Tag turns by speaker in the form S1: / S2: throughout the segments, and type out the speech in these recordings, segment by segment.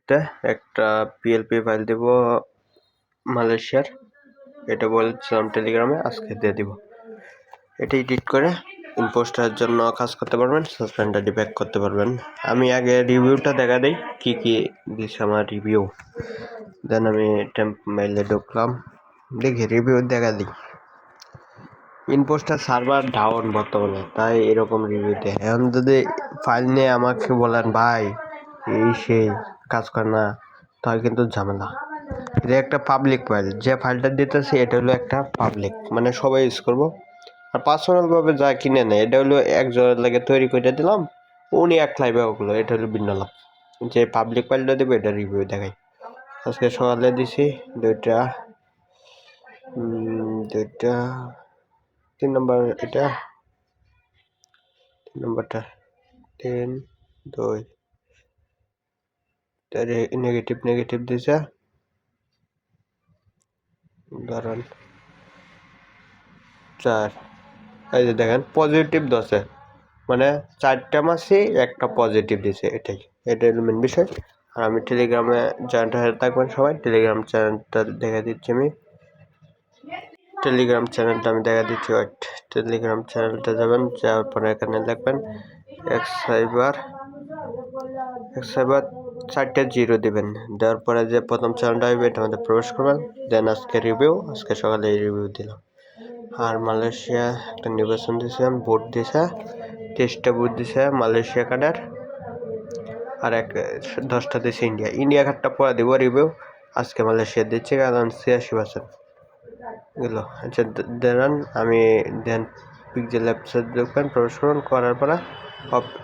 S1: মুহূর্তে একটা PLP file দেব মালয়েশিয়ার, এটা বলছিলাম টেলিগ্রামে, আজকে দিয়ে দিব। এটা এডিট করে ইম্পোস্টারের জন্য কাজ করতে পারবেন, সাসপেন্ডার ডিব্যাক করতে পারবেন। আমি আগে রিভিউটা দেখা দিই কি কি দিচ্ছে আমার রিভিউ, দেন আমি টেম্প মেইলে ঢুকলাম, দেখি রিভিউ দেখা দিই। ইম্পোস্টার সার্ভার ডাউন বর্তমানে, তাই এরকম রিভিউ দেয়। এখন যদি ফাইল নিয়ে আমাকে বলেন ভাই এই সেই কাজ করে না, তাহলে কিন্তু ঝামেলা। এটা একটা পাবলিক ফাইল, যে ফাইলটা দিতেছি এটা হলো একটা পাবলিক, মানে সবাই ইউজ করবো। আর পার্সোনালভাবে যা কিনে নেয় এটা হলো একজনের লাগে তৈরি করে দিলাম, উনি এক লাইভে ওগুলো, এটা হলো ভিন্ন লাভ। যে পাবলিক ফাইলটা দেবো এটা রিভিউ দেখাই। আজকে সকালে দিছি দুইটা 3 নম্বর, এটা 3 নম্বরটা 3-2 নেগেটিভ দিছে, ধরেন 4। এই যে দেখেন পজিটিভ 10, মানে 4টা মাসে একটা পজিটিভ দিছে, এটাই মেন বিষয়। আর আমি টেলিগ্রামে জয়েন্ট হয়ে থাকবেন সবাই, টেলিগ্রাম চ্যানেলটা দেখা দিচ্ছি আমি, টেলিগ্রাম চ্যানেলটা যাবেন, যাওয়ার পরে এখানে লিখবেন এক্সাইবার 4টা 0 দিবেন, দেওয়ার পরে যে প্রথম চ্যানেলটা আসবে এটার মধ্যে প্রবেশ করবেন। দেন আজকে রিভিউ, আজকে সকালে এই রিভিউ দিলাম। আর মালয়েশিয়া একটা নির্বাচন দিয়েছিলাম, ভোট দিছে 23টা ভোট দিছে মালয়েশিয়া কার্ডের, আর 10টা দিয়েছে ইন্ডিয়া কার্ডটা পরে দিব রিভিউ। আজকে মালয়েশিয়া দিচ্ছে, কারণ 86% এগুলো। আচ্ছা দেন আমি পিক্সেল অ্যাপসে দেখবেন, প্রবেশ করুন, করার পরে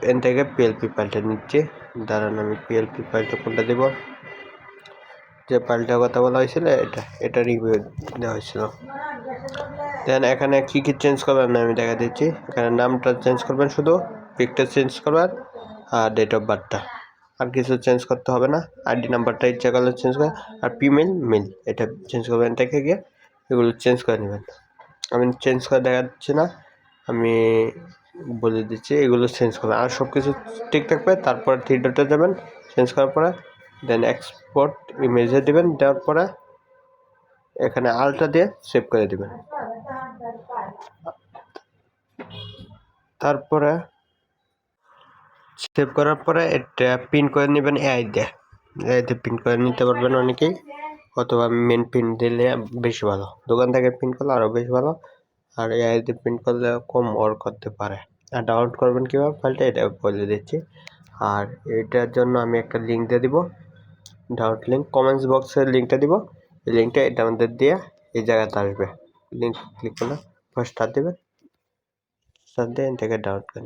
S1: এন থেকে পিএলপি ফাইলটা নিচ্ছি। দাঁড়ান আমি পিএলপি ফাইলটা কোনটা দেব, যে ফাইলটার কথা বলা হয়েছিল এটা রিভিউ দেওয়া হয়েছিল। দেন এখানে কি কি চেঞ্জ করবেন আমি দেখা দিচ্ছি। এখানে নামটা চেঞ্জ করবেন, শুধু পিকটা চেঞ্জ করবেন আর ডেট অফ বার্থটা, আর কিছু চেঞ্জ করতে হবে না। আইডি নাম্বারটা ইচ্ছা করলে চেঞ্জ করবেন, আর ফিমেল মেল এটা চেঞ্জ করবেন, থেকে গিয়ে এগুলো চেঞ্জ করে নেবেন। আমি চেঞ্জ করে দেখাচ্ছি না, আমি বলে দিচ্ছি এগুলো চেঞ্জ করবেন। আর সব কিছু ঠিক থাকবে, তারপরে 3 ডটে যাবেন, চেঞ্জ করার পরে দেন এক্সপোর্ট ইমেজে দেবেন, দেওয়ার পরে এখানে আলটা দিয়ে সেভ করে দিবেন। তারপরে সেভ করার পরে এটা পিন করে নেবেন, এআই দিয়ে পিন করে নিতে পারবেন অনেকেই, অথবা মেন পিন দিলে বেশি ভালো, দোকান থেকে পিন করলে আরও বেশি ভালো। আর এআই দিয়ে পিন করলে কম ওয়ার্ক করতে পারে। আর ডাউনলোড করবেন কীভাবে ফাইলটা এটা বলে দিচ্ছি। আর এটার জন্য আমি একটা লিঙ্ক দিয়ে দিব, ডাউনলোড লিঙ্ক, কমেন্টস বক্সের লিঙ্কটা দিব। এই লিঙ্কটা এটা আমাদের দিয়ে এই জায়গাতে আসবে, লিঙ্ক ক্লিক করলে ফার্স্ট স্টার্ট দেবেন, স্টার্ট দিয়ে থেকে ডাউনলোড করে